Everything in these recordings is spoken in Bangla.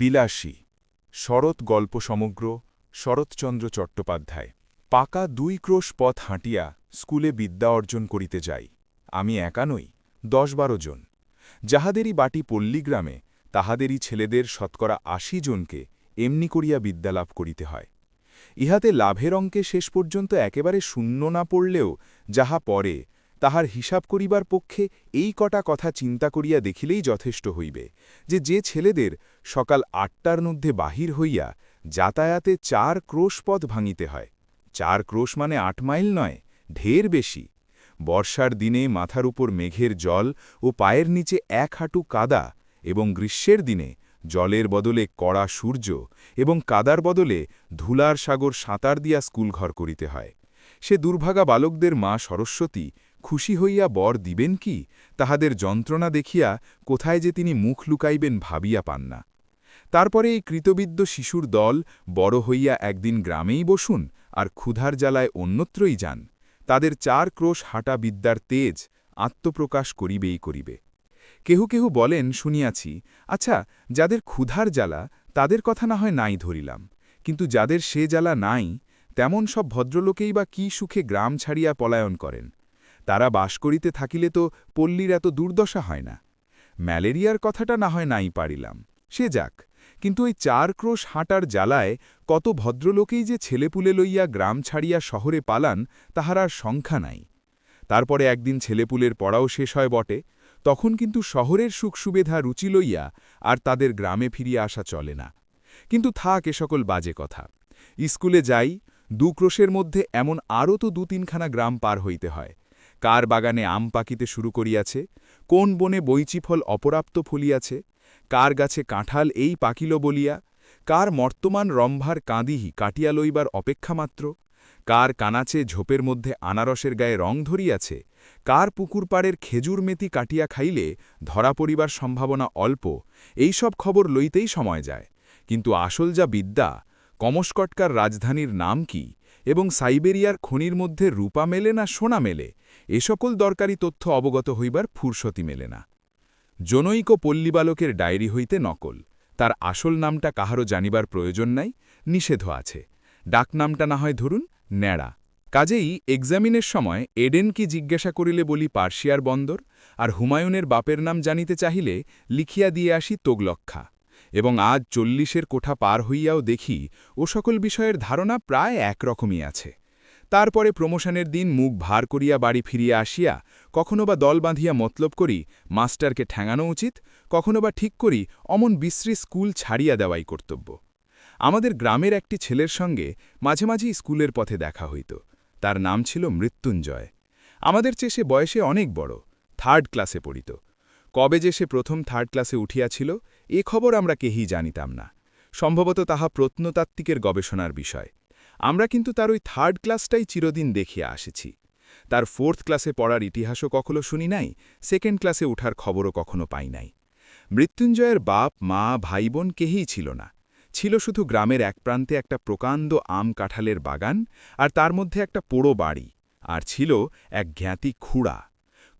বিলাসী শরৎ গল্প সমগ্র শরৎচন্দ্র চট্টোপাধ্যায় পাকা 2 ক্রোশ পথ হাঁটিয়া স্কুলে বিদ্যা অর্জন করিতে যাই আমি একা নই 10-12 জন যাহাদেরই বাটি পল্লীগ্রামে তাহাদেরই ছেলেদের শতকরা 80 জনকে এমনি করিয়া বিদ্যালাভ করিতে হয় ইহাতে লাভের অঙ্কে শেষ পর্যন্ত একেবারে শূন্য না পড়লেও যাহা পড়ে তাহার হিসাব করিবার পক্ষে এই কটা কথা চিন্তা করিয়া দেখিলেই যথেষ্ট হইবে যে ছেলেদের সকাল 8টার মধ্যে বাহির হইয়া যাতায়াতে 4 ক্রোশ পথ ভাঙিতে হয় 4 ক্রোশ মানে 8 মাইল নয় ঢের বেশি বর্ষার দিনে মাথার উপর মেঘের জল ও পায়ের নিচে 1 হাঁটু কাদা এবং গ্রীষ্মের দিনে জলের বদলে কড়া সূর্য এবং কাদার বদলে ধুলার সাগর সাঁতার দিয়া স্কুলঘর করিতে হয় সে দুর্ভাগা বালকদের মা সরস্বতী খুশি হইয়া বর দিবেন কি তাহাদের যন্ত্রণা দেখিয়া কোথায় যে তিনি মুখ লুকাইবেন ভাবিয়া পান না তারপরে এই কৃতবিদ্য শিশুর দল বড় হইয়া একদিন গ্রামেই বসুন আর ক্ষুধার জ্বালায় অন্যত্রই যান তাদের 4 ক্রোশ হাঁটা বিদ্যার তেজ আত্মপ্রকাশ করিবেই করিবে কেহু কেহু বলেন শুনিয়াছি আচ্ছা যাদের ক্ষুধার জ্বালা তাদের কথা না হয় নাই ধরিলাম কিন্তু যাদের সে জ্বালা নাই তেমন সব ভদ্রলোকেই বা কি সুখে গ্রাম ছাড়িয়া পলায়ন করেন তারা বাস করিতে থাকিলে তো পল্লীর এত দুর্দশা হয় না ম্যালেরিয়ার কথাটা না হয় নাই পারিলাম সে যাক কিন্তু ওই 4 ক্রোশ হাঁটার জ্বালায় কত ভদ্রলোকেই যে ছেলেপুলে লইয়া গ্রাম ছাড়িয়া শহরে পালান তাহার আর সংখ্যা নাই তারপরে একদিন ছেলেপুলের পড়াও শেষ হয় বটে তখন কিন্তু শহরের সুখ সুবিধা রুচি লইয়া আর তাদের গ্রামে ফিরিয়া আসা চলে না কিন্তু থাক এ সকল বাজে কথা স্কুলে যাই 2 ক্রোশের মধ্যে এমন আরও তো 2-3খানা গ্রাম পার হইতে হয় কার বাগানে আম পাকিতে শুরু করিয়াছে কোন বনে বৈচিফল অপরাপ্ত ফলিয়াছে কার গাছে কাঁঠাল এই পাকিল বলিয়া কার মর্তমান রম্ভার কাঁদিহি কাটিয়া লইবার অপেক্ষামাত্র কার কানাচে ঝোপের মধ্যে আনারসের গায়ে রং ধরিয়াছে কার পুকুর পাড়ের খেজুর মেতি কাটিয়া খাইলে ধরা পড়িবার সম্ভাবনা অল্প এই সব খবর লইতেই সময় যায় কিন্তু আসল যা বিদ্যা কমস্কটকার রাজধানীর নাম কি এবং সাইবেরিয়ার খনির মধ্যে রূপা মেলে না সোনা মেলে এ সকল দরকারি তথ্য অবগত হইবার ফুরসতি মেলে না জনৈক পল্লীবালকের ডায়েরি হইতে নকল তার আসল নামটা কাহারও জানিবার প্রয়োজন নাই নিষেধ আছে ডাকনামটা না হয় ধরুন ন্যাড়া কাজেই এক্সামিনের সময় এডেন কি জিজ্ঞাসা করিলে বলি পার্সিয়ার বন্দর আর হুমায়ুনের বাপের নাম জানিতে চাহিলে লিখিয়া দিয়ে আসি তোগলক্ষা এবং আজ 40-এর কোঠা পার হইয়াও দেখি ও সকল বিষয়ের ধারণা প্রায় একরকমই আছে তারপরে প্রমোশনের দিন মুখ ভার করিয়া বাড়ি ফিরিয়া আসিয়া কখনো বা দল বাঁধিয়া মতলব করি মাস্টারকে ঠ্যাঙানো উচিত কখনো বা ঠিক করি অমন বিশ্রী স্কুল ছাড়িয়া দেওয়াই কর্তব্য আমাদের গ্রামের একটি ছেলের সঙ্গে মাঝে মাঝেই স্কুলের পথে দেখা হইত তার নাম ছিল মৃত্যুঞ্জয় আমাদের চেয়ে সে বয়সে অনেক বড় 3rd ক্লাসে পড়িত কবে যে সে প্রথম 3rd ক্লাসে উঠিয়াছিল এ খবর আমরা কেহই জানিতাম না সম্ভবত তাহা প্রত্নতাত্ত্বিকের গবেষণার বিষয় আমরা কিন্তু তার ওই 3rd ক্লাসটাই চিরদিন দেখিয়া আসিছি তার 4th ক্লাসে পড়ার ইতিহাসও কখনো শুনি নাই 2nd ক্লাসে উঠার খবরও কখনো পাই নাই মৃত্যুঞ্জয়ের বাপ মা ভাই বোন কেহই ছিল না ছিল শুধু গ্রামের এক প্রান্তে একটা প্রকাণ্ড আম কাঁঠালের বাগান আর তার মধ্যে একটা পোড়ো বাড়ি আর ছিল এক জ্ঞাতি খুড়া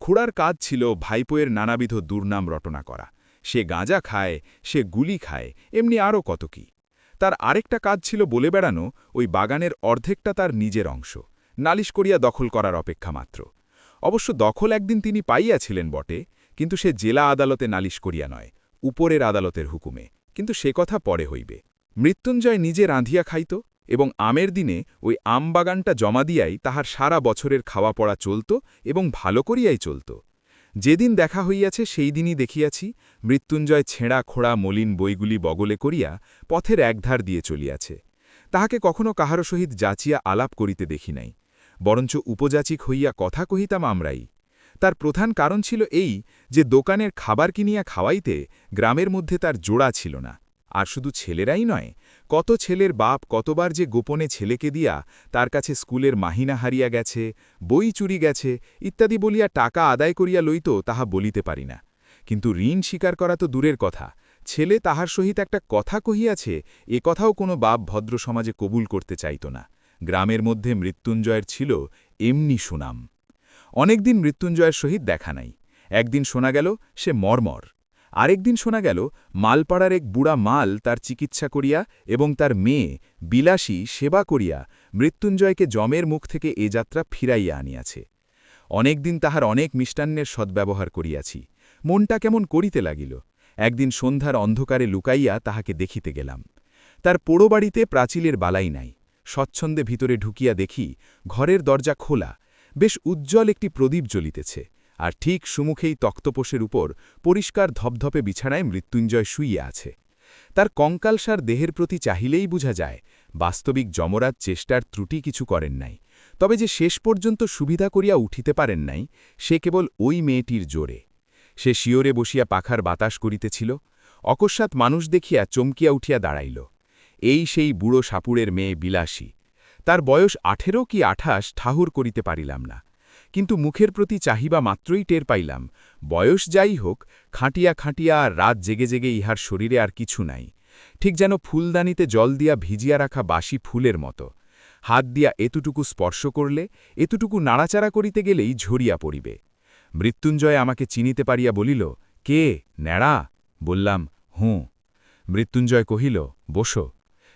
খুড়ার কাজ ছিল ভাইপোয়ের নানাবিধ দুর্নাম রটনা করা সে গাঁজা খায় সে গুলি খায় এমনি আরও কত কি তার আরেকটা কাজ ছিল বলে বেড়ানো ওই বাগানের অর্ধেকটা তার নিজের অংশ নালিশ করিয়া দখল করার অপেক্ষা মাত্র অবশ্য দখল একদিন তিনি পাইয়াছিলেন বটে কিন্তু সে জেলা আদালতে নালিশ করিয়া নয় উপরের আদালতের হুকুমে কিন্তু সে কথা পরে হইবে মৃত্যুঞ্জয় নিজে রাঁধিয়া খাইত এবং আমের দিনে ওই আম বাগানটা জমা দিয়াই তাহার সারা বছরের খাওয়া পড়া চলত এবং ভালো করিয়াই চলত যেদিন দেখা হইয়াছে সেই দিনই দেখিয়াছি মৃত্যুঞ্জয় ছেঁড়া খোড়া মলিন বইগুলি বগলে করিয়া পথের একধার দিয়ে চলিয়াছে তাহাকে কখনো কাহারো সহিত যাচিয়া আলাপ করিতে দেখি নাই বরঞ্চ উপযাচিক হইয়া কথা কহিতাম আমরাই তার প্রধান কারণ ছিল এই যে দোকানের খাবার কিনিয়া খাওয়াইতে গ্রামের মধ্যে তার জোড়া ছিল না আর শুধু ছেলেরাই নয় কত ছেলের বাপ কতবার যে গোপনে ছেলেকে দিয়া তার কাছে স্কুলের মাহিনা হারিয়া গেছে বই চুরি গেছে ইত্যাদি বলিয়া টাকা আদায় করিয়া লইত তাহা বলিতে পারি না কিন্তু ঋণ স্বীকার করা তো দূরের কথা ছেলে তাহার সহিত একটা কথা কহিয়াছে এ কথাও কোনো বাপ ভদ্র সমাজে কবুল করতে চাইত না গ্রামের মধ্যে মৃত্যুঞ্জয়ের ছিল এমনি সুনাম অনেকদিন মৃত্যুঞ্জয়ের সহিত দেখা নাই একদিন শোনা গেল সে মরমর আরেকদিন শোনা গেল মালপাড়ার এক বুড়া মাল তার চিকিৎসা করিয়া এবং তার মেয়ে বিলাসী সেবা করিয়া মৃত্যুঞ্জয়কে যমের মুখ থেকে এ যাত্রা ফিরাইয়া আনিয়াছে। অনেকদিন তাহার অনেক মিষ্টান্নের সদ্ব্যবহার করিয়াছি, মনটা কেমন করিতে লাগিল। একদিন সন্ধ্যার অন্ধকারে লুকাইয়া তাহাকে দেখিতে গেলাম। তার পোড়ো বাড়িতে প্রাচীলের বালাই নাই। স্বচ্ছন্দে ভিতরে ঢুকিয়া দেখি ঘরের দরজা খোলা, বেশ উজ্জ্বল একটি প্রদীপ জ্বলিতেছে, আর ঠিক সুমুখেই তক্তপোষের উপর পরিষ্কার ধপধপে বিছানায় মৃত্যুঞ্জয় শুইয়া আছে। তার কঙ্কালসার দেহের প্রতি চাহিলেই বুঝা যায় বাস্তবিক যমরাজ চেষ্টার ত্রুটি কিছু করেন নাই, তবে যে শেষ পর্যন্ত সুবিধা করিয়া উঠিতে পারেন নাই সে কেবল ওই মেয়েটির জোরে। সে শিওরে বসিয়া পাখার বাতাস করিতেছিল, অকস্মাৎ মানুষ দেখিয়া চমকিয়া উঠিয়া দাঁড়াইল। এই সেই বুড়ো সাপুড়ের মেয়ে বিলাসী। তার বয়স 18 কি 28 ঠাহুর করিতে পারিলাম না, কিন্তু মুখের প্রতি চাহিবা মাত্রই টের পাইলাম বয়স যাই হোক, খাঁটিয়া খাঁটিয়া আর রাত জেগে জেগে ইহার শরীরে আর কিছু নাই, ঠিক যেন ফুলদানিতে জল দিয়া ভিজিয়া রাখা বাসি ফুলের মতো। হাত দিয়া এতটুকু স্পর্শ করলে, এতটুকু নাড়াচাড়া করিতে গেলেই ঝরিয়া পড়িবে। মৃত্যুঞ্জয় আমাকে চিনিতে পারিয়া বলিল, কে ন্যাড়া? বললাম, হুঁ। মৃত্যুঞ্জয় কহিল, বসো।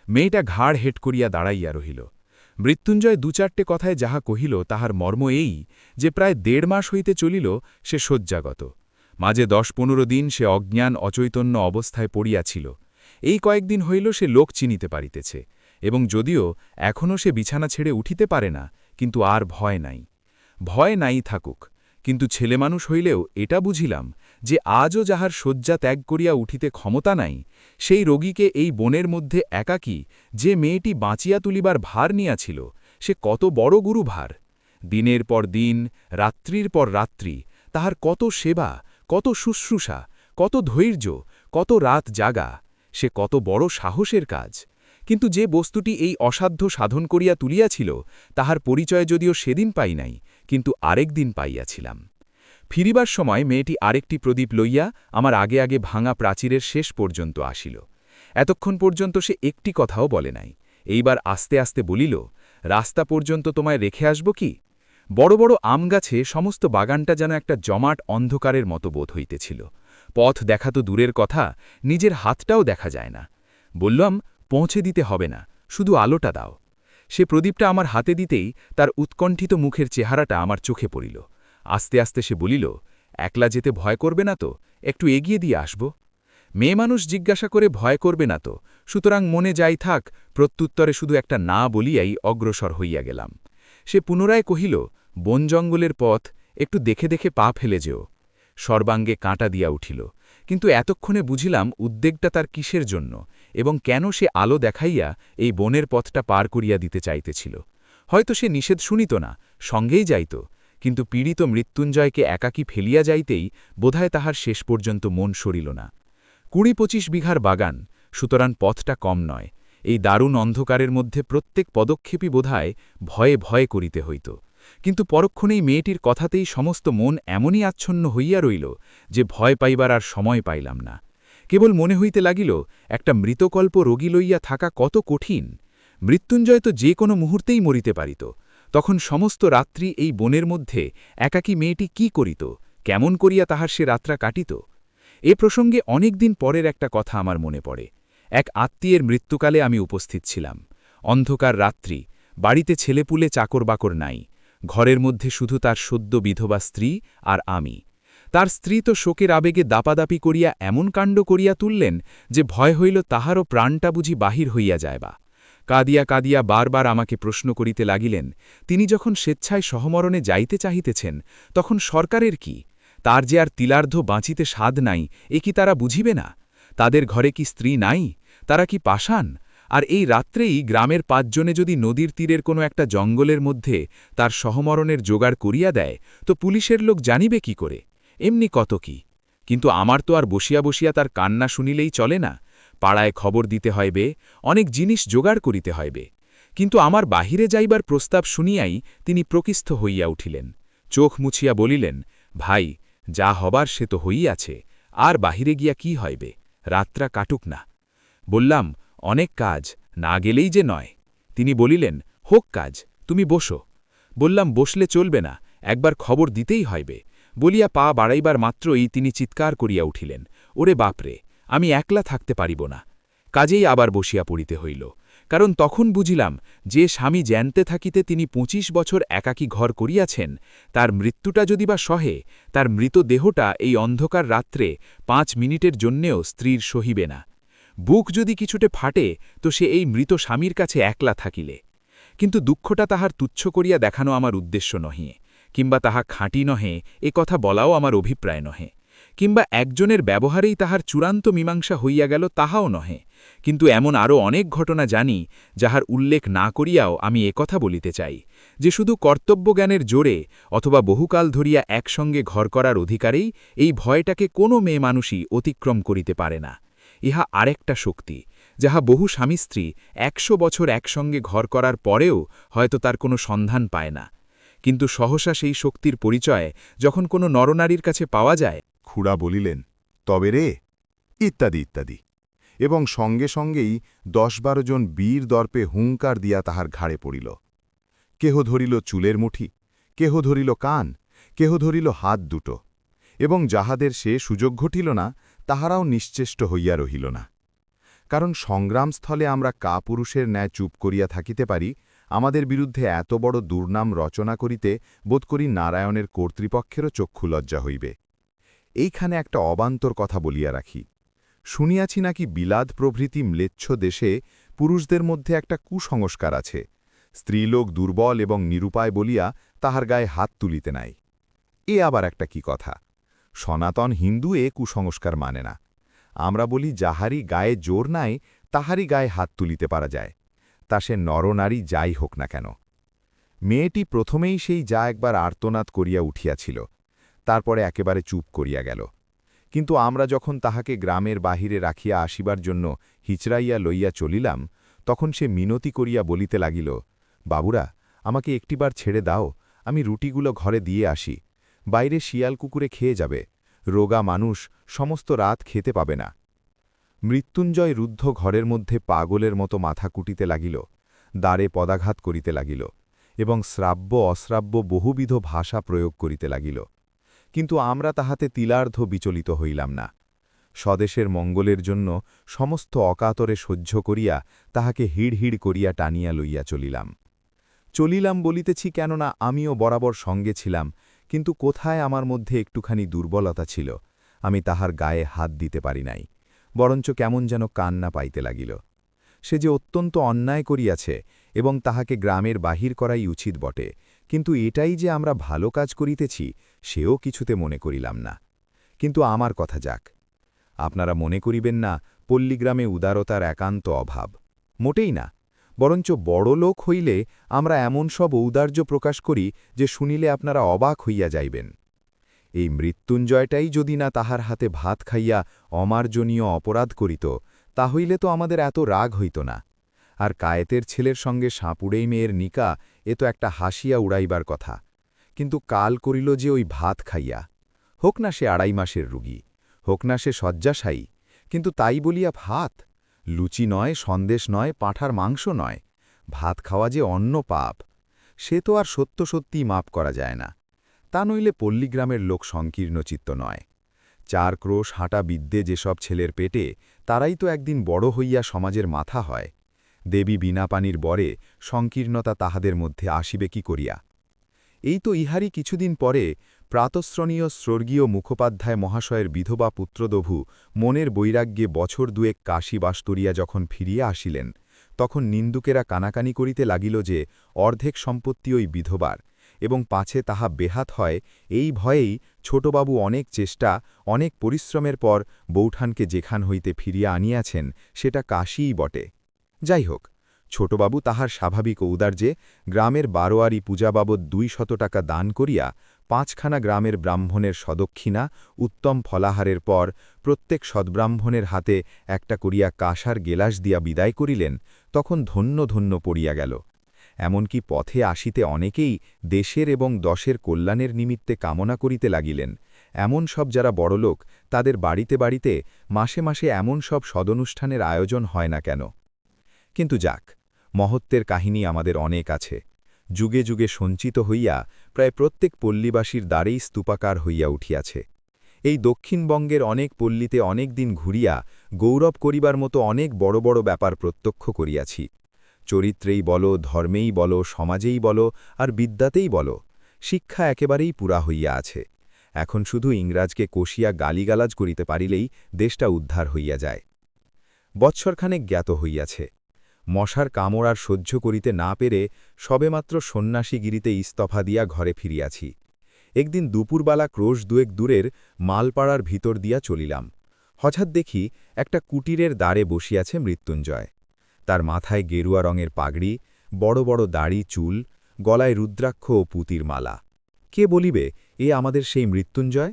মেয়েটা ঘাড় হেট করিয়া দাঁড়াইয়া রহিল। মৃত্যুঞ্জয় 2-4টে কথায় যাহা কহিল তাহার মর্ম এই যে প্রায় 1.5 মাস হইতে চলিল সে শয্যাগত। মাঝে 10-15 দিন সে অজ্ঞান অচৈতন্য অবস্থায় পড়িয়াছিল। এই কয়েকদিন হইল সে লোক চিনিতে পারিতেছে, এবং যদিও এখনও সে বিছানা ছেড়ে উঠিতে পারে না, কিন্তু আর ভয় নাই। ভয় নাই থাকুক, কিন্তু ছেলেমানুষ হইলেও এটা বুঝিলাম যে আজও যাহার শয্যা ত্যাগ করিয়া উঠিতে ক্ষমতা নাই, সেই রোগীকে এই বনের মধ্যে একাকী যে মেয়েটি বাঁচিয়া তুলিবার ভার নিয়াছিল, সে কত বড় গুরুভার। দিনের পর দিন, রাত্রির পর রাত্রি তাহার কত সেবা, কত শুশ্রূষা, কত ধৈর্য, কত রাত জাগা, সে কত বড় সাহসের কাজ। কিন্তু যে বস্তুটি এই অসাধ্য সাধন করিয়া তুলিয়াছিল তাহার পরিচয় যদিও সেদিন পাই নাই, কিন্তু আরেক দিন পাইয়াছিলাম। ফিরিবার সময় মেয়েটি আরেকটি প্রদীপ লইয়া আমার আগে আগে ভাঙা প্রাচীরের শেষ পর্যন্ত আসিল। এতক্ষণ পর্যন্ত সে একটি কথাও বলে নাই। এইবার আস্তে আস্তে বলিল, রাস্তা পর্যন্ত তোমায় রেখে আসব কি? বড় বড় আম গাছে সমস্ত বাগানটা যেন একটা জমাট অন্ধকারের মতো বোধ হইতেছিল। পথ দেখা তো দূরের কথা, নিজের হাতটাও দেখা যায় না। বললাম, পৌঁছে দিতে হবে না, শুধু আলোটা দাও। সে প্রদীপটা আমার হাতে দিতেই তার উৎকণ্ঠিত মুখের চেহারাটা আমার চোখে পড়িল। আস্তে আস্তে সে বলিল, একলা যেতে ভয় করবে না তো? একটু এগিয়ে দিয়ে আসব। মেয়ে মানুষ জিজ্ঞাসা করে ভয় করবে না তো, সুতরাং মনে যাই থাক, প্রত্যুত্তরে শুধু একটা না বলিয়াই অগ্রসর হইয়া গেলাম। সে পুনরায় কহিল, বন জঙ্গলের পথ, একটু দেখে দেখে পা ফেলে যেও। সর্বাঙ্গে কাঁটা দিয়া উঠিল, কিন্তু এতক্ষণে বুঝিলাম উদ্বেগটা তার কিসের জন্য এবং কেন সে আলো দেখাইয়া এই বনের পথটা পার করিয়া দিতে চাইতেছিল। হয়তো সে নিষেধ শুনিত না, সঙ্গেই যাইত, কিন্তু পীড়িত মৃত্যুঞ্জয়কে একাকী ফেলিয়া যাইতেই বোধহয় তাহার শেষ পর্যন্ত মন সরিল না। 20-25 বিঘার বাগান, সুতরাং পথটা কম নয়। এই দারুণ অন্ধকারের মধ্যে প্রত্যেক পদক্ষেপই বোধহয় ভয়ে ভয়ে করিতে হইত। কিন্তু পরক্ষণেই মেয়েটির কথাতেই সমস্ত মন এমনই আচ্ছন্ন হইয়া রইল যে ভয় পাইবার আর সময় পাইলাম না। কেবল মনে হইতে লাগিল একটা মৃতকল্প রোগী লইয়া থাকা কত কঠিন। মৃত্যুঞ্জয় তো যে কোনো মুহূর্তেই মরিতে পারিত। তখন সমস্ত রাত্রি এই বনের মধ্যে একাকী মেয়েটি কি করিত, কেমন করিয়া তাহার সে রাত্রা কাটিত? এ প্রসঙ্গে অনেক দিন পরের একটা কথা আমার মনে পড়ে। এক আত্মীয়ের মৃত্যুকালে আমি উপস্থিত ছিলাম। অন্ধকার রাত্রি, বাড়িতে ছেলেপুলে চাকর-বাকর নাই, ঘরের মধ্যে শুধু তার সদ্য বিধবা স্ত্রী আর আমি। তার স্ত্রী তো শোকের আবেগে দাপাদাপি করিয়া এমন কাণ্ড করিয়া তুললেন যে ভয় হইল তাহারও প্রাণটা বুঝি বাহির হইয়া যায় বা। কাঁদিয়া কাঁদিয়া বারবার আমাকে প্রশ্ন করিতে লাগিলেন, তিনি যখন স্বেচ্ছায় সহমরণে যাইতে চাহিতেছেন তখন সরকারের কি? তার যে আর তিলার্ধ বাঁচিতে সাধ নাই, এ কি তারা বুঝিবে না? তাদের ঘরে কি স্ত্রী নাই? তারা কি পাষাণ? আর এই রাত্রেই গ্রামের 5 জনে যদি নদীর তীরের কোনো একটা জঙ্গলের মধ্যে তার সহমরণের জোগাড় করিয়া দেয়, তো পুলিশের লোক জানিবে কি করে? এমনি কত কি। কিন্তু আমার তো আর বসিয়া বসিয়া তার কান্না শুনিলেই চলে না। পাড়ায় খবর দিতে হইবে, অনেক জিনিস জোগাড় করিতে হইবে। কিন্তু আমার বাহিরে যাইবার প্রস্তাব শুনিয়াই তিনি প্রকৃস্থ হইয়া উঠিলেন। চোখ মুছিয়া বলিলেন, ভাই, যা হবার সে তো হইয়াছে, আর বাহিরে গিয়া কি হইবে? রাত্রা কাটুক না। বললাম, অনেক কাজ, না গেলেই যে নয়। তিনি বলিলেন, হোক কাজ, তুমি বসো। বললাম, বসলে চলবে না, একবার খবর দিতেই হইবে। বলিয়া পা বাড়াইবার মাত্রই তিনি চিৎকার করিয়া উঠিলেন, ওরে বাপরে, আমি একলা থাকতে পারিব না। কাজেই আবার বসিয়া পড়িতে হইল, কারণ তখন বুঝিলাম যে স্বামী জ্যানতে থাকিতে তিনি ২৫ বছর একাকী ঘর করিয়াছেন, তার মৃত্যুটা যদি বা সহে, তার মৃত দেহটা এই অন্ধকার রাত্রে ৫ মিনিটের জন্যেও স্ত্রীর সহিবে না। বুক যদি কিছুটে ফাটে তো সে এই মৃত স্বামীর কাছে একলা থাকিলে। কিন্তু দুঃখটা তাহার তুচ্ছ করিয়া দেখানো আমার উদ্দেশ্য নহে, কিংবা তাহা খাঁটি নহে এ কথা বলাও আমার অভিপ্রায় নহে, কিংবা একজনের ব্যবহারেই তাহার চূড়ান্ত মীমাংসা হইয়া গেল তাহাও নহে। কিন্তু এমন আরও অনেক ঘটনা জানি, যাহার উল্লেখ না করিয়াও আমি একথা বলিতে চাই যে শুধু কর্তব্যজ্ঞানের জোরে অথবা বহুকাল ধরিয়া একসঙ্গে ঘর করার অধিকারেই এই ভয়টাকে কোনো মেয়ে মানুষই অতিক্রম করিতে পারে না। ইহা আরেকটা শক্তি, যাহা বহু স্বামী স্ত্রী ১০০ বছর একসঙ্গে ঘর করার পরেও হয়তো তার কোনো সন্ধান পায় না। কিন্তু সহসা সেই শক্তির পরিচয় যখন কোনো নরনারীর কাছে পাওয়া যায়। খুড়া বলিলেন, তবে রে, ইত্যাদি ইত্যাদি, এবং সঙ্গে সঙ্গেই ১০-১২ জন বীর দর্পে হুঙ্কার দিয়া তাহার ঘাড়ে পড়িল। কেহ ধরিল চুলের মুঠি, কেহ ধরিল কান, কেহ ধরিল হাত দুটো, এবং যাহাদের সে সুযোগ ঘটিল না তাহারাও নিশ্চেষ্ট হইয়া রহিল না। কারণ সংগ্রামস্থলে আমরা কাপুরুষের ন্যায় চুপ করিয়া থাকিতে পারি, আমাদের বিরুদ্ধে এত বড় দুর্নাম রচনা করিতে বোধ করি নারায়ণের কর্তৃপক্ষেরও চক্ষু লজ্জা হইবে। এইখানে একটা অবান্তর কথা বলিয়া রাখি। শুনিয়াছি নাকি বিলাদ প্রভৃতি ম্লেচ্ছ দেশে পুরুষদের মধ্যে একটা কুসংস্কার আছে, স্ত্রীলোক দুর্বল এবং নিরুপায় বলিয়া তাহার গায়ে হাত তুলিতে নাই। এ আবার একটা কি কথা! সনাতন হিন্দু এ কুসংস্কার মানে না। আমরা বলি যাহারই গায়ে জোর নাই তাহারই গায়ে হাত তুলিতে পারা যায়, তা সে নরনারী যাই হোক না কেন। মেয়েটি প্রথমেই সেই যা একবার আর্তনাদ করিয়া উঠিয়াছিল, তারপরে একেবারে চুপ করিয়া গেল। কিন্তু আমরা যখন তাহাকে গ্রামের বাহিরে রাখিয়া আসিবার জন্য হিচড়াইয়া লইয়া চলিলাম, তখন সে মিনতি করিয়া বলিতে লাগিল, বাবুরা, আমাকে একটিবার ছেড়ে দাও, আমি রুটিগুলো ঘরে দিয়ে আসি। বাইরে শিয়াল কুকুরে খেয়ে যাবে, রোগা মানুষ সমস্ত রাত খেতে পাবে না। মৃত্যুঞ্জয় রুদ্ধ ঘরের মধ্যে পাগলের মতো মাথা কুটিতে লাগিল, দ্বারে পদাঘাত করিতে লাগিল, এবং শ্রাব্য অশ্রাব্য বহুবিধ ভাষা প্রয়োগ করিতে লাগিল। কিন্তু আমরা তাহাতে তিলার্ধ বিচলিত হইলাম না। স্বদেশের মঙ্গলের জন্য সমস্ত অকাতরে সহ্য করিয়া তাহাকে হিড় করিয়া টানিয়া লইয়া চলিলাম বলিতেছি, কেননা আমিও বরাবর সঙ্গে ছিলাম, কিন্তু কোথায় আমার মধ্যে একটুখানি দুর্বলতা ছিল, আমি তাহার গায়ে হাত দিতে পারি নাই, বরঞ্চ কেমন যেন কান্না পাইতে লাগিল। সে যে অত্যন্ত অন্যায় করিয়াছে এবং তাহাকে গ্রামের বাহির করাই উচিত বটে, কিন্তু এটাই যে আমরা ভালো কাজ করিতেছি সেও কিছুতে মনে করিলাম না। কিন্তু আমার কথা যাক, আপনারা মনে করিবেন না পল্লীগ্রামে উদারতার একান্ত অভাব, মোটেই না। বরঞ্চ বড় লোক হইলে আমরা এমন সব ঔদার্য প্রকাশ করি যে শুনিলে আপনারা অবাক হইয়া যাইবেন। এই মৃত্যুঞ্জয়টাই যদি না তাহার হাতে ভাত খাইয়া অমার্জনীয় অপরাধ করিত, তাহইলে তো আমাদের এত রাগ হইত না। আর কায়েতের ছেলের সঙ্গে সাপুড়েই মেয়ের নিকা, এ তো একটা হাসিয়া উড়াইবার কথা। কিন্তু কাল করিল যে ওই ভাত খাইয়া, হোক না সে ২.৫ মাসের রুগী, হোক না সে শয্যাশায়ী, কিন্তু তাই বলিয়া ভাত, লুচি নয়, সন্দেশ নয়, পাঁঠার মাংস নয়, ভাত খাওয়া যে অন্য পাপ, সে তো আর সত্য সত্যিই মাপ করা যায় না। তা নইলে পল্লীগ্রামের লোক সংকীর্ণচিত্ত নয়। ৪ ক্রোশ হাঁটা বিদ্যে যেসব ছেলের পেটে, তারাই তো একদিন বড় হইয়া সমাজের মাথা হয়। দেবী বিনা পানির বরে সংকীর্ণতা তাহাদের মধ্যে আসিবে কি করিয়া? এই তো ইহারই কিছুদিন পরে প্রাতঃশ্রণীয় স্বর্গীয় মুখোপাধ্যায় মহাশয়ের বিধবা পুত্রদভু মনের বৈরাগ্যে বছর দুয়েক কাশী বাস্তরিয়া যখন ফিরিয়া আসিলেন, তখন নিন্দুকেরা কানাকানি করিতে লাগিল যে অর্ধেক সম্পত্তি ওই বিধবার, এবং পাছে তাহা বেহাত হয় এই ভয়েই ছোটবাবু অনেক চেষ্টা অনেক পরিশ্রমের পর বৌঠানকে যেখান হইতে ফিরিয়া আনিয়াছেন সেটা কাশীই বটে। যাই হোক, ছোটবাবু তাহার স্বাভাবিক ঔদার্যে গ্রামের বারোয়ারি পূজা বাবদ ২০০ টাকা দান করিয়া ৫খানা গ্রামের ব্রাহ্মণের সদক্ষিণা উত্তম ফলাহারের পর প্রত্যেক সদ্ব্রাহ্মণের হাতে একটা করিয়া কাঁসার গেলাস দিয়া বিদায় করিলেন, তখন ধন্য ধন্য পড়িয়া গেল। এমনকি পথে আসিতে অনেকেই দেশের এবং দশের কল্যাণের নিমিত্তে কামনা করিতে লাগিলেন। এমন সব যারা বড়লোক, তাদের বাড়িতে বাড়িতে মাসে মাসে এমন সব সদনুষ্ঠানের আয়োজন হয় না কেন? কিন্তু যাক, মহত্বের কাহিনী আমাদের অনেক আছে, যুগে যুগে সঞ্চিত হইয়া প্রায় প্রত্যেক পল্লীবাসীর দ্বারেই স্তূপাকার হইয়া উঠিয়াছে। এই দক্ষিণবঙ্গের অনেক পল্লীতে অনেক দিন ঘুরিয়া গৌরব করিবার মতো অনেক বড় বড় ব্যাপার প্রত্যক্ষ করিয়াছি। চরিত্রেই বলো, ধর্মেই বলো, সমাজেই বলো, আর বিদ্যাতেই বলো, শিক্ষা একেবারেই পুরা হইয়া আছে। এখন শুধু ইংরাজকে কষিয়া গালিগালাজ করিতে পারিলেই দেশটা উদ্ধার হইয়া যায়। বৎসরখানেক জ্ঞাত হইয়াছে। মশার কামড় আর সহ্য করিতে না পেরে সবেমাত্র সন্ন্যাসীগিরিতে ইস্তফা দিয়া ঘরে ফিরিয়াছি। একদিন দুপুরবেলা ক্রোশ দুয়েক দূরের মালপাড়ার ভিতর দিয়া চলিলাম। হঠাৎ দেখি একটা কুটিরের দ্বারে বসিয়াছে মৃত্যুঞ্জয়। তার মাথায় গেরুয়া রঙের পাগড়ি, বড় বড় দাড়ি চুল, গলায় রুদ্রাক্ষ ও পুতির মালা। কে বলিবে এ আমাদের সেই মৃত্যুঞ্জয়?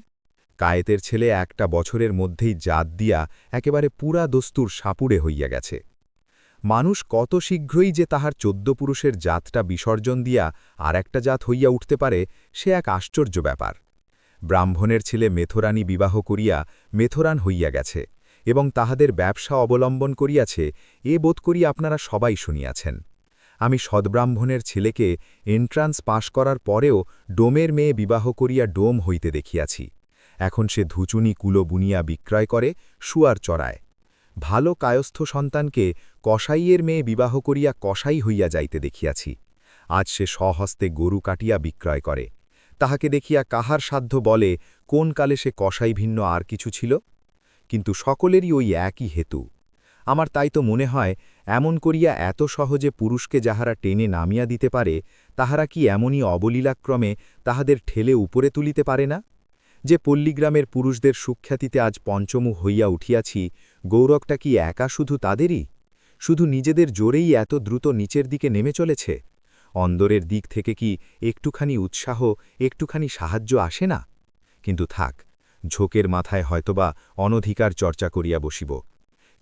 কায়েতের ছেলে একটা বছরের মধ্যেই জাত দিয়া একেবারে পুরা দস্তুর সাপুড়ে হইয়া গেছে। মানুষ কত শীঘ্রই যে তাহার ১৪ পুরুষের জাতটা বিসর্জন দিয়া আর একটা জাত হইয়া উঠতে পারে, সে এক আশ্চর্য ব্যাপার। ব্রাহ্মণের ছেলে মেথরানী বিবাহ করিয়া মেথরান হইয়া গেছে এবং তাহাদের ব্যবসা অবলম্বন করিয়াছে, এ বোধ করি আপনারা সবাই শুনিয়াছেন। আমি সদ্ব্রাহ্মণের ছেলেকে এন্ট্রান্স পাশ করার পরেও ডোমের মেয়ে বিবাহ করিয়া ডোম হইতে দেখিয়াছি। এখন সে ধুচুনি কুলো বুনিয়া বিক্রয় করে, শুয়ার চড়ায়। ভালো কায়স্থ সন্তানকে কসাইয়ের মেয়ে বিবাহ করিয়া কসাই হইয়া যাইতে দেখিয়াছি। আজ সে স্বহস্তে গরু কাটিয়া বিক্রয় করে। তাহাকে দেখিয়া কাহার সাধ্য বলে কোন কালে সে কসাই ভিন্ন আর কিছু ছিল? কিন্তু সকলেরই ওই একই হেতু। আমার তাই তো মনে হয়, এমন করিয়া এত সহজে পুরুষকে যাহারা টেনে নামিয়া দিতে পারে, তাহারা কি এমনই অবলীলাক্রমে তাহাদের ঠেলে উপরে তুলিতে পারে না? যে পল্লীগ্রামের পুরুষদের সুখ্যাতিতে আজ পঞ্চমুখ হইয়া উঠিয়াছি, গৌরবটা কি একা শুধু তাদেরই? শুধু নিজেদের জোরেই এত দ্রুত নিচের দিকে নেমে চলেছে? অন্দরের দিক থেকে কি একটুখানি উৎসাহ, একটুখানি সাহায্য আসে না? কিন্তু থাক, ঝোঁকের মাথায় হয়তোবা অনধিকার চর্চা করিয়া বসিব।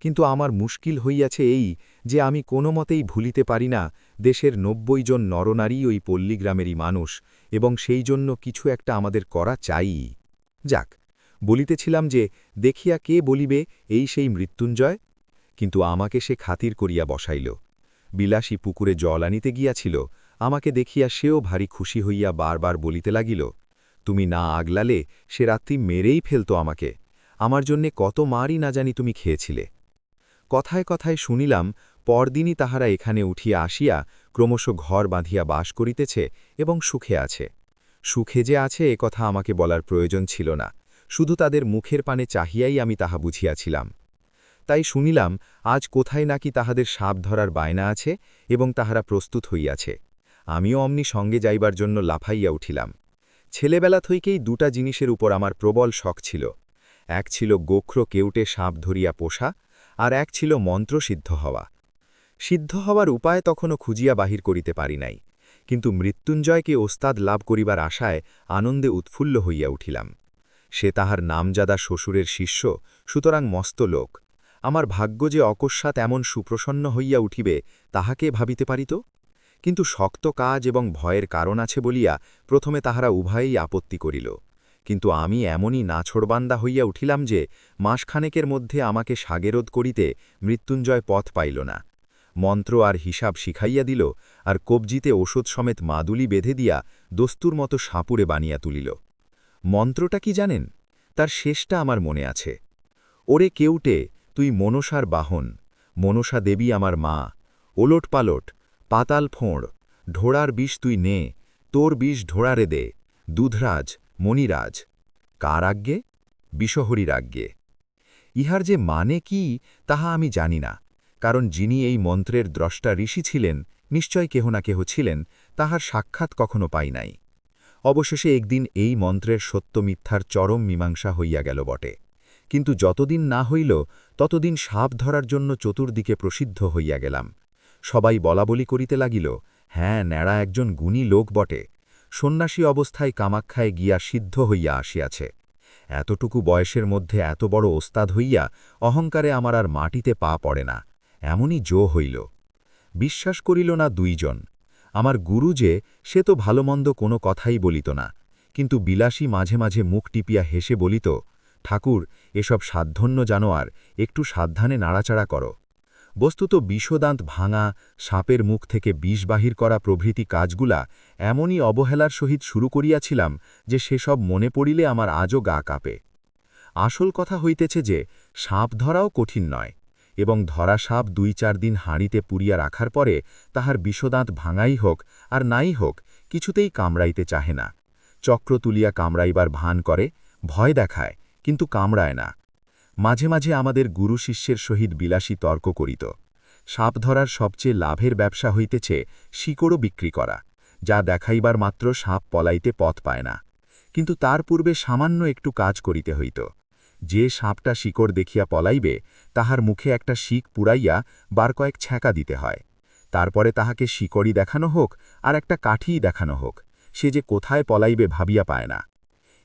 কিন্তু আমার মুশকিল হইয়াছে এই যে আমি কোনো মতেই ভুলিতে পারি না দেশের ৯০ জন নরনারী ওই পল্লীগ্রামেরই মানুষ, এবং সেই জন্য কিছু একটা আমাদের করা চাই। যাক, বলিতেছিলাম যে দেখিয়া কে বলিবে এই সেই মৃত্যুঞ্জয়? কিন্তু আমাকে সে খাতির করিয়া বসাইল। বিলাসী পুকুরে জল আনিতে গিয়াছিল, আমাকে দেখিয়া সেও ভারী খুশি হইয়া বারবার বলিতে লাগিল, তুমি না আগলালে সে রাত্রি মেরেই ফেলত আমাকে। আমার জন্যে কত মারই না জানি তুমি খেয়েছিলে। কথায় কথায় শুনিলাম পরদিনই তাহারা এখানে উঠিয়া আসিয়া ক্রমশ ঘর বাঁধিয়া বাস করিতেছে এবং সুখে আছে। সুখে যে আছে এ কথা আমাকে বলার প্রয়োজন ছিল না, শুধু তাদের মুখের পানে চাহিয়াই আমি তাহা বুঝিয়াছিলাম। তাই শুনিলাম আজ কোথায় নাকি তাহাদের সাপ ধরার বায়না আছে এবং তাহারা প্রস্তুত হইয়াছে। আমিও অমনি সঙ্গে যাইবার জন্য লাফাইয়া উঠিলাম। ছেলেবেলা থেকেই দুটা জিনিসের উপর আমার প্রবল শখ ছিল। এক ছিল গোখ্র কেউটে সাপ ধরিয়া পোষা, আর এক ছিল মন্ত্র সিদ্ধ হওয়া। সিদ্ধ হওয়ার উপায় তখনও খুঁজিয়া বাহির করিতে পারি নাই, কিন্তু মৃত্যুঞ্জয়কে ওস্তাদ লাভ করিবার আশায় আনন্দে উৎফুল্ল হইয়া উঠিলাম। সে তাহার নামজাদা শ্বশুরের শিষ্য, সুতরাং মস্ত লোক। আমার ভাগ্য যে অকস্মাৎ এমন সুপ্রসন্ন হইয়া উঠিবে তাহাকে ভাবিতে পারিত? কিন্তু শক্ত কাজ এবং ভয়ের কারণ আছে বলিয়া প্রথমে তাহারা উভয়েই আপত্তি করিল। কিন্তু আমি এমনই নাছোড়বান্দা হইয়া উঠিলাম যে মাসখানেকের মধ্যে আমাকে সাগেরোধ করিতে মৃত্যুঞ্জয় পথ পাইল না। মন্ত্র আর হিসাব শিখাইয়া দিল, আর কবজিতে ওষুধ সমেত মাদুলি বেঁধে দিয়া দস্তুর মতো সাপুড়ে বানিয়া তুলিল। মন্ত্রটা কি জানেন? তার শেষটা আমার মনে আছে। ওরে কেউটে, তুই মনসার বাহন, মনসা দেবী আমার মা, ওলট পালট, পাতাল ফোঁড়, ঢোড়ার বিষ তুই নে, তোর বিষ ঢোড়ারে দে, দুধরাজ, মণিরাজ। কার আজ্ঞে? বিষহরীর আজ্ঞে। ইহার যে মানে কি তাহা আমি জানি না, কারণ যিনি এই মন্ত্রের দ্রষ্টা ঋষি ছিলেন, নিশ্চয় কেহ না কেহ ছিলেন, তাহার সাক্ষাৎ কখনো পাই নাই। অবশেষে একদিন এই মন্ত্রের সত্য মিথ্যার চরম মীমাংসা হইয়া গেল বটে, কিন্তু যতদিন না হইল ততদিন সাপ ধরার জন্য চতুর্দিকে প্রসিদ্ধ হইয়া গেলাম। সবাই বলাবলি করিতে লাগিল, হ্যাঁ, ন্যাড়া একজন গুণী লোক বটে, সন্ন্যাসী অবস্থায় কামাখ্যায় গিয়া সিদ্ধ হইয়া আসিয়াছে। এতটুকু বয়সের মধ্যে এত বড় ওস্তাদ হইয়া অহংকারে আমার আর মাটিতে পা পড়ে না, এমনই জো হইল। বিশ্বাস করিল না দুইজন। আমার গুরু যে, সে তো ভালোমন্দ কোনো কথাই বলিত না, কিন্তু বিলাসী মাঝে মাঝে মুখ টিপিয়া হেসে বলিত, ঠাকুর, এসব সাধ্যন্য জানোয়ার, একটু সাবধানে নাড়াচাড়া করো। বস্তুত বিষদান্ত ভাঙা, সাপের মুখ থেকে বিষ বাহির করা প্রভৃতি কাজগুলা এমনই অবহেলার সহিত শুরু করিয়াছিলাম যে সেসব মনে পড়িলে আমার আজও গা কাঁপে। আসল কথা হইতেছে যে সাপ ধরাও কঠিন নয়, এবং ধরা সাপ ২-৪ দিন হাঁড়িতে পুড়িয়া রাখার পরে তাহার বিষদাঁত ভাঙাই হোক আর নাই হোক কিছুতেই কামড়াইতে চাহে না। চক্র তুলিয়া কামড়াইবার ভান করে, ভয় দেখায়, কিন্তু কামড়ায় না। মাঝে মাঝে আমাদের গুরু শিষ্যের সহিত বিলাসী তর্ক করিত। সাপ ধরার সবচেয়ে লাভের ব্যবসা হইতেছে শিকড়ও বিক্রি করা, যা দেখাইবার মাত্র সাপ পলাইতে পথ পায় না। কিন্তু তার পূর্বে সামান্য একটু কাজ করিতে হইত। যে সাপটা শিকড় দেখিয়া পলাইবে তাহার মুখে একটা শিক পুড়াইয়া বার কয়েক ছ্যাঁকা দিতে হয়। তারপরে তাহাকে শিকড়ই দেখানো হোক আর একটা কাঠিই দেখানো হোক, সে যে কোথায় পলাইবে ভাবিয়া পায় না।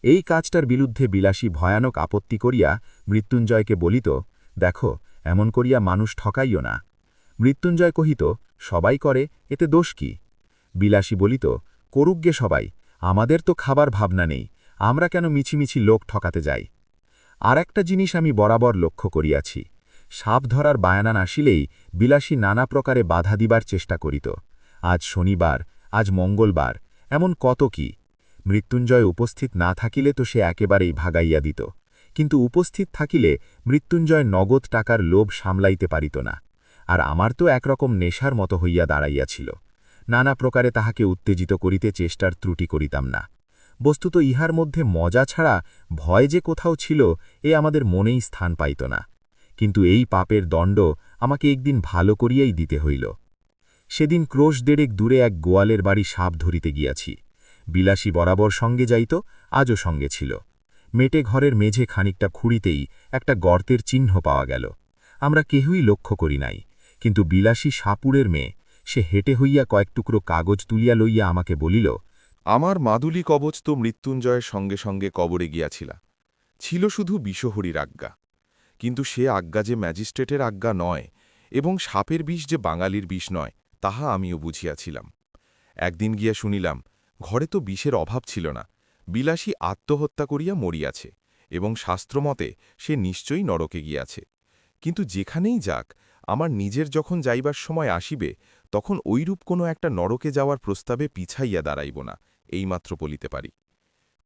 এই কাজটার বিরুদ্ধে বিলাসী ভয়ানক আপত্তি করিয়া মৃত্যুঞ্জয়কে বলিত, দেখো, এমন করিয়া মানুষ ঠকাইও না। মৃত্যুঞ্জয় কহিত, সবাই করে, এতে দোষ কি? বিলাসী বলিত, করুক গে সবাই, আমাদের তো খাবার ভাবনা নেই, আমরা কেন মিছিমিছি লোক ঠকাতে যাই? আর একটা জিনিস আমি বরাবর লক্ষ্য করিয়াছি, সাপ ধরার বায়ানান আসিলেই বিলাসী নানা প্রকারে বাধা দিবার চেষ্টা করিত। আজ শনিবার, আজ মঙ্গলবার, এমন কত কি। মৃত্যুঞ্জয় উপস্থিত না থাকিলে তো সে একেবারেই ভাগাইয়া দিত, কিন্তু উপস্থিত থাকিলে মৃত্যুঞ্জয় নগদ টাকার লোভ সামলাইতে পারিত না। আর আমার তো একরকম নেশার মতো হইয়া দাঁড়াইয়াছিল। নানা প্রকারে তাহাকে উত্তেজিত করিতে চেষ্টার ত্রুটি করিতাম না। বস্তুত ইহার মধ্যে মজা ছাড়া ভয় যে কোথাও ছিল এ আমাদের মনেই স্থান পাইত না। কিন্তু এই পাপের দণ্ড আমাকে একদিন ভালো করিয়াই দিতে হইল। সেদিন ক্রোশ দেড়েক দূরে এক গোয়ালের বাড়ি সাপ ধরিতে গিয়াছি। বিলাসী বরাবর সঙ্গে যাইত, আজও সঙ্গে ছিল। মেটে ঘরের মেঝে খানিকটা খুঁড়িতেই একটা গর্তের চিহ্ন পাওয়া গেল। আমরা কেহই লক্ষ্য করি নাই, কিন্তু বিলাসী সাপুরের মেয়ে, সে হেঁটে হইয়া কয়েক টুকরো কাগজ তুলিয়া লইয়া আমাকে বলিল, আমার মাদুলি কবচ তো মৃত্যুঞ্জয়ের সঙ্গে সঙ্গে কবরে গিয়াছিলা, ছিল শুধু বিষহরীর আজ্ঞা। কিন্তু সে আজ্ঞা যে ম্যাজিস্ট্রেটের আজ্ঞা নয়, এবং সাপের বিষ যে বাঙালির বিষ নয়, তাহা আমিও বুঝিয়াছিলাম। একদিন গিয়া শুনিলাম, ঘরে তো বিষের অভাব ছিল না, বিলাসী আত্মহত্যা করিয়া মরিয়াছে, এবং শাস্ত্রমতে সে নিশ্চয়ই নরকে গিয়াছে। কিন্তু যেখানেই যাক, আমার নিজের যখন যাইবার সময় আসিবে, তখন ঐরূপ কোনো একটা নরকে যাওয়ার প্রস্তাবে পিছাইয়া দাঁড়াইব না, এইমাত্র বলিতে পারি।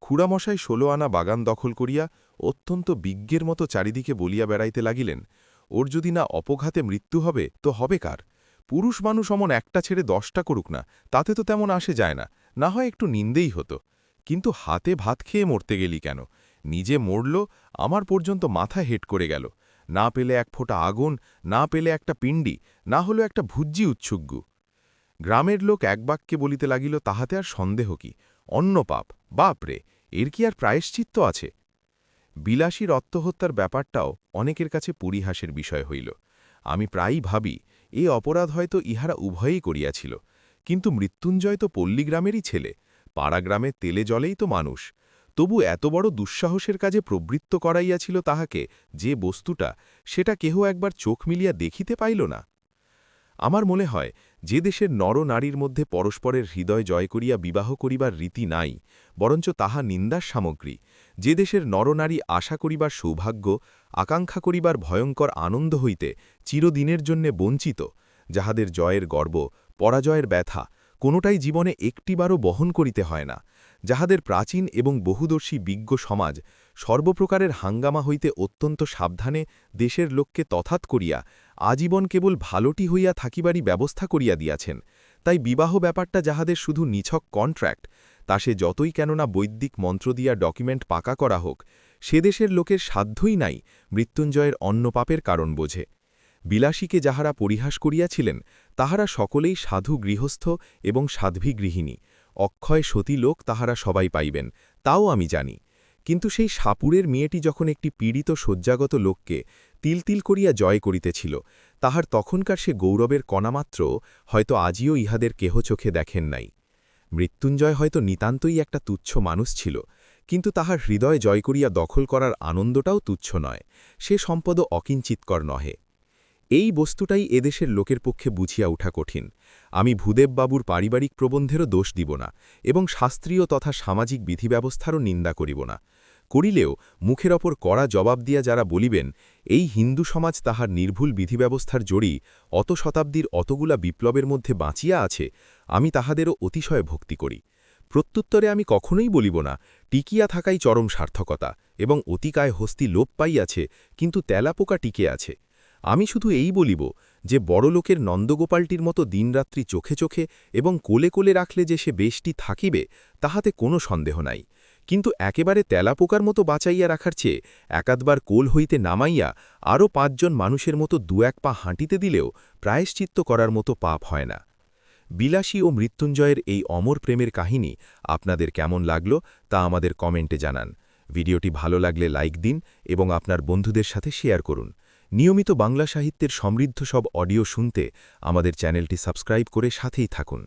খুড়ামশাই ১৬ আনা বাগান দখল করিয়া অত্যন্ত বিজ্ঞের মতো চারিদিকে বলিয়া বেড়াইতে লাগিলেন, ওর যদি না অপঘাতে মৃত্যু হবে তো হবে কার? পুরুষ মানুষ অমন একটা ছেড়ে 10টা করুক না, তাতে তো তেমন আসে যায় না, না হয় একটু নিন্দেই হতো। কিন্তু হাতে ভাত খেয়ে মরতে গেলি কেন? নিজে মরল, আমার পর্যন্ত মাথা হেট করে গেল। না পেলে এক ফোঁটা আগুন, না পেলে একটা পিণ্ডি, না হলো একটা ভুজ্জি উচ্ছুগ্গু। গ্রামের লোক এক বাক্যে বলিতে লাগিল, তাহাতে আর সন্দেহ কি? অন্য পাপ, বাপরে, এর কি আর প্রায়শ্চিত্ত আছে? বিলাসীর আত্মহত্যার ব্যাপারটাও অনেকের কাছে পরিহাসের বিষয় হইল। আমি প্রায়ই ভাবি, এ অপরাধ হয়তো ইহারা উভয়েই করিয়াছিল। কিন্তু মৃত্যুঞ্জয় তো পল্লীগ্রামেরই ছেলে, পাড়াগ্রামে তেলে জলেই তো মানুষ। তবু এত বড় দুঃসাহসের কাজে প্রবৃত্ত করাইয়াছিল তাহাকে, যে বস্তুটা, সেটা কেহ একবার চোখ মিলিয়া দেখিতে পাইল না। আমার মনে হয়, যে দেশের নর নারীর মধ্যে পরস্পরের হৃদয় জয় করিয়া বিবাহ করিবার রীতি নাই, বরঞ্চ তাহা নিন্দার সামগ্রী, যে দেশের নরনারী আশা করিবার সৌভাগ্য, আকাঙ্ক্ষা করিবার ভয়ঙ্কর আনন্দ হইতে চিরদিনের জন্যে বঞ্চিত, যাহাদের জয়ের গর্ব, পরাজয়ের ব্যথা কোনোটাই জীবনে একটিবারও বহন করিতে হয় না, যাহাদের প্রাচীন এবং বহুদর্শী বিজ্ঞ সমাজ সর্বপ্রকারের হাঙ্গামা হইতে অত্যন্ত সাবধানে দেশের লোককে তথাৎ করিয়া আজীবন কেবল ভালোটি হইয়া থাকিবারই ব্যবস্থা করিয়া দিয়াছেন, তাই বিবাহ ব্যাপারটা যাহাদের শুধু নিছক কন্ট্রাক্ট, তা সে যতই কেননা বৈদিক মন্ত্র দিয়া ডকুমেন্ট পাকা করা হোক, সে দেশের লোকের সাধ্যই নাই মৃত্যুঞ্জয়ের অন্য পাপের কারণ বোঝে। বিলাসীকে যাহারা পরিহাস করিয়াছিলেন, তাহারা সকলেই সাধু গৃহস্থ এবং সাধ্বী গৃহিণী, অক্ষয় সতী লোক তাহারা সবাই পাইবেন, তাও আমি জানি। কিন্তু সেই সাপুরের মেয়েটি যখন একটি পীড়িত শয্যাগত লোককে তিল তিল করিয়া জয় করিতেছিল, তাহার তখনকার সে গৌরবের কণামাত্র হয়তো আজিও ইহাদের কেহ চোখে দেখেন নাই। মৃত্যুঞ্জয় হয়তো নিতান্তই একটা তুচ্ছ মানুষ ছিল, কিন্তু তাহার হৃদয় জয় করিয়া দখল করার আনন্দটাও তুচ্ছ নয়, সে সম্পদও অকিঞ্চিৎকর নহে। এই বস্তুটাই এদেশের লোকের পক্ষে বুঝিয়া উঠা কঠিন। আমি ভূদেববাবুর পারিবারিক প্রবন্ধেরও দোষ দিব না, এবং শাস্ত্রীয় তথা সামাজিক বিধিব্যবস্থারও নিন্দা করিব না। করিলেও মুখের ওপর কড়া জবাব দিয়া যারা বলিবেন, এই হিন্দু সমাজ তাহার নির্ভুল বিধিব্যবস্থার জড়ি অত শতাব্দীর অতগুলা বিপ্লবের মধ্যে বাঁচিয়া আছে, আমি তাহাদেরও অতিশয় ভক্তি করি। প্রত্যুত্তরে আমি কখনোই বলিব না, টিকিয়া থাকাই চরম সার্থকতা এবং অতিকায় হস্তি লোপ পাইয়াছে, কিন্তু তেলাপোকা টিকে আছে। আমি শুধু এই বলিব যে বড়লোকের নন্দগোপালটির মতো দিনরাত্রি চোখে চোখে এবং কোলে কোলে রাখলে যে সে বেশটি থাকিবে, তাহাতে কোনো সন্দেহ নাই। কিন্তু একেবারে তেলাপোকার মতো বাঁচাইয়া রাখার চেয়ে একাধবার কোল হইতে নামাইয়া আরও ৫ জন মানুষের মতো ২-১ পা হাঁটিতে দিলেও প্রায়শ্চিত্ত করার মতো পাপ হয় না। বিলাসী ও মৃত্যুঞ্জয়ের এই অমর প্রেমের কাহিনী আপনাদের কেমন লাগলো তা আমাদের কমেন্টে জানান। ভিডিওটি ভালো লাগলে লাইক দিন এবং আপনার বন্ধুদের সাথে শেয়ার করুন। নিয়মিত বাংলা সাহিত্যের সমৃদ্ধ সব অডিও শুনতে আমাদের চ্যানেলটি সাবস্ক্রাইব করে সাথেই থাকুন।